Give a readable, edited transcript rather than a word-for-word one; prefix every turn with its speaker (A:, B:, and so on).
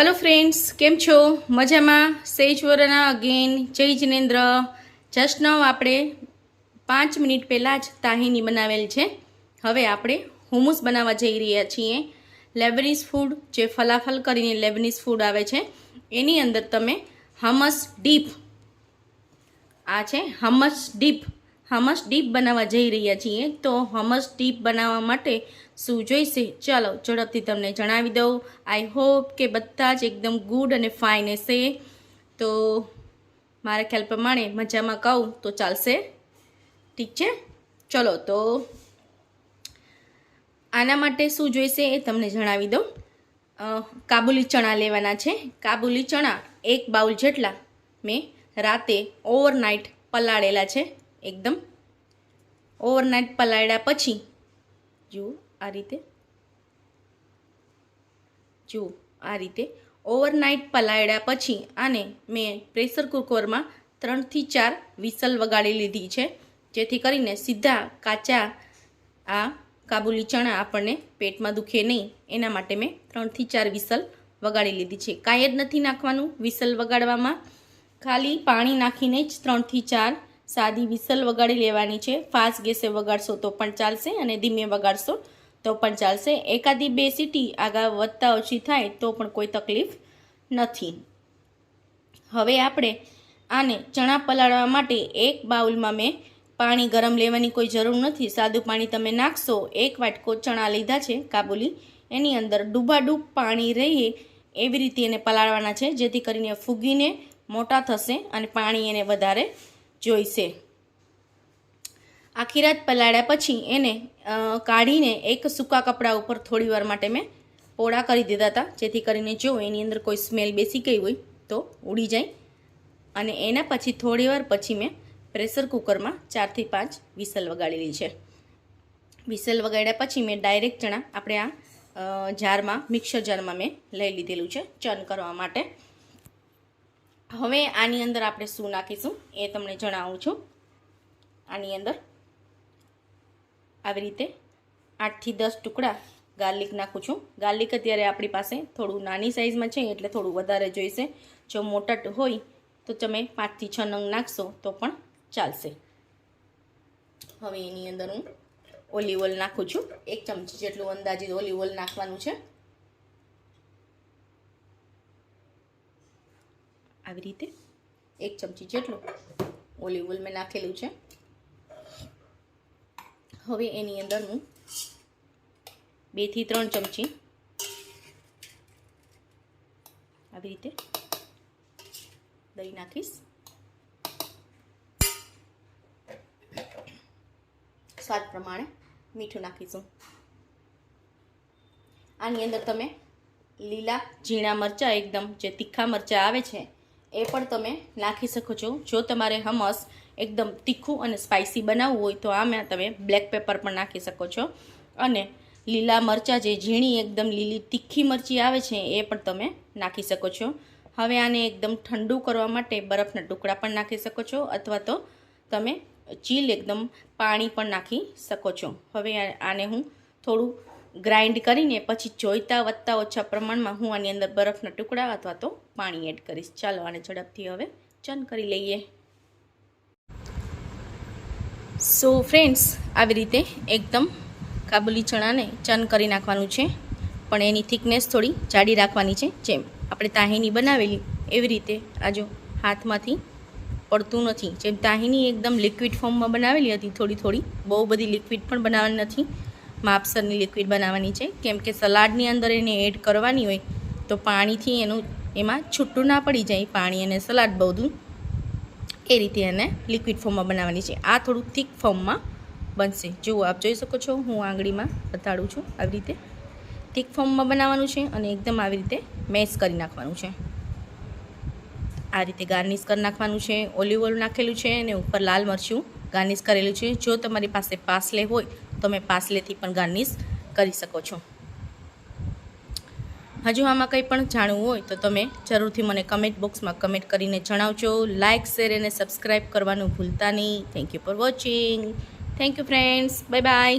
A: Hello friends, केम छो? मजामां? Says वरना again जय जिनेन्द्र। जस्ट नाउ आपणे 5 मिनिट पहला ज ताहीनी बनावेल छे। हवे आपणे हुमुस बनावा जई रह्या छीए। लेबनीज फूड जे फलाफल करीने लेबनीज फूड आवे छे एनी अंदर तमे हमस डीप आ छे हमस डीप बनावा जई रह्या छीए। तो हमस डीप बनावा माटे શું જોઈશે ચાલો ઝડપથી તમને જણાવી દઉં। આઈ હોપ કે બધા જ એકદમ ગુડ અને ફાઇન હશે। તો મારા ખ્યાલ પ્રમાણે મજામાં કહું તો ચાલશે, ઠીક છે? ચલો તો આના માટે શું જોઈશે એ તમને જણાવી દઉં। કાબુલી ચણા લેવાના છે। કાબુલી ચણા 1 બાઉલ જેટલા મેં રાતે ઓવરનાઇટ પલાળેલા છે। એકદમ ઓવરનાઇટ પલાળ્યા પછી જુઓ આ રીતે ઓવરનાઇટ પલાળ્યા પછી આને મેં પ્રેશર કુકરમાં 3 થી 4 વિસલ વગાડી લીધી છે, જેથી કરીને સીધા કાચા આ કાબુલી ચણા આપણને પેટમાં દુખે નહીં એના માટે મેં 3 થી 4 વિસલ વગાડી લીધી છે। કાંઈ જ નથી નાખવાનું વિસલ વગાડવામાં, ખાલી પાણી નાખીને જ 3 થી 4 સાદી વિસલ વગાડી લેવાની છે। ફાસ્ટ ગેસે વગાડશો તો પણ ચાલશે અને ધીમે વગાડશો તો પણ ચાલશે। એકાદી 2 સીટી આગળ વધતા ઓછી થાય તો પણ કોઈ તકલીફ નથી। હવે આપણે આને ચણા પલાળવા માટે 1 બાઉલમાં મેં પાણી ગરમ લેવાની કોઈ જરૂર નથી, સાદું પાણી તમે નાખશો। 1 વાટકો ચણા લીધા છે કાબુલી, એની અંદર ડૂબાડૂબ પાણી રહીએ એવી રીતે એને પલાળવાના છે, જેથી કરીને ફૂગીને મોટા થશે અને પાણી એને વધારે જોઈશે। આખી રાત પલાળ્યા પછી એને કાઢીને એક સૂકા કપડા ઉપર થોડી વાર માટે મેં પોળા કરી દીધા હતા, જેથી કરીને જો એની અંદર કોઈ સ્મેલ બેસી ગઈ હોય તો ઉડી જાય। અને એના પછી થોડી વાર પછી મેં પ્રેશર કુકરમાં 4 થી 5 વિસલ વગાડેલી છે। વિસલ વગાડ્યા પછી મેં ડાયરેક્ટ ચણા આપણે આ જારમાં મિક્સર જારમાં મેં લઈ લીધેલું છે ચર્ન કરવા માટે। હવે આની અંદર આપણે શું નાખીશું એ તમને જણાવું છું। આની અંદર આવી રીતે 8 થી 10 ટુકડા ગાર્લિક નાખું છું। ગાર્લિક અત્યારે આપણી પાસે થોડું નાની સાઇઝમાં છે એટલે થોડું વધારે જોઈશે। જો મોટા હોય તો તમે 5 થી 6 નંગ નાખશો તો પણ ચાલશે। હવે એની અંદર હું ઓલિવ ઓઇલ નાખું છું। 1 ચમચી જેટલું અંદાજિત ઓલિવ ઓઇલ નાખવાનું છે। આવી રીતે 1 ચમચી જેટલું ઓલિવ ઓઇલ મેં નાખેલું છે। હવે એની અંદર હું 2 થી 3 ચમચી આવી રીતે દહીં નાખીશ। સ્વાદ પ્રમાણે મીઠું નાખીશું। આની અંદર તમે લીલા ઝીણા મરચાં એકદમ જે તીખા મરચાં આવે છે એ પણ તમે નાખી શકો છો। જો તમારે હમસ એકદમ તીખું અને સ્પાઇસી બનાવવું હોય તો આમાં તમે બ્લેક પેપર પણ નાખી શકો છો। અને લીલા મરચાં જે ઝીણી એકદમ લીલી તીખી મરચી આવે છે એ પણ તમે નાખી શકો છો। હવે આને એકદમ ઠંડુ કરવા માટે બરફના ટુકડા પણ નાખી શકો છો, અથવા તો તમે ચીલ એકદમ પાણી પણ નાખી શકો છો। હવે આને હું થોડું ગ્રાઇન્ડ કરીને પછી જોઈતા વધતા ઓછા પ્રમાણમાં હું આની અંદર બરફના ટુકડા અથવા તો પાણી એડ કરીશ। ચાલો આને ઝડપથી હવે ચર્ન કરી લઈએ। સો ફ્રેન્ડ્સ, આવી રીતે એકદમ કાબુલી ચણાને ચર્ન કરી નાખવાનું છે, પણ એની થિકનેસ થોડી જાડી રાખવાની છે। જેમ આપણે તાહીની બનાવેલી એવી રીતે આ જો હાથમાંથી પડતું નથી। જેમ તાહીની એકદમ લિક્વિડ ફોર્મમાં બનાવેલી હતી થોડી થોડી, બહુ બધી લિક્વિડ પણ બનાવવાની નથી, માપસરની લિક્વિડ બનાવવાની છે, કેમ કે સલાડની અંદર એને એડ કરવાની હોય તો પાણીથી એમાં છૂટું ના પડી જાય પાણી અને સલાડ બધું, એ રીતે એને લિક્વિડ ફોર્મમાં બનાવવાની છે। આ થોડું થીક ફોર્મમાં બનશે। જુઓ આપ જોઈ શકો છો, હું આંગળીમાં બતાડું છું। આવી રીતે થીક ફોર્મમાં બનાવવાનું છે અને એકદમ આવી રીતે મેશ કરી નાખવાનું છે। આ રીતે ગાર્નિશ કરી નાખવાનું છે। ઓલિવ ઓઇલ નાખેલું છે અને ઉપર લાલ મરચું ગાર્નિશ કરેલું છે। જો તમારી પાસે પાસલે હોય તો તમે પાસલેથી પણ ગાર્નિશ કરી શકો છો। હજુ આમાં કંઈ પણ જાણવું હોય તો તમે જરૂરથી મને કમેન્ટ બોક્સમાં કમેન્ટ કરીને જણાવજો। લાઇક, શેર અને સબસ્ક્રાઈબ કરવાનું ભૂલતા નહીં। Thank you for watching. Thank you friends, bye bye.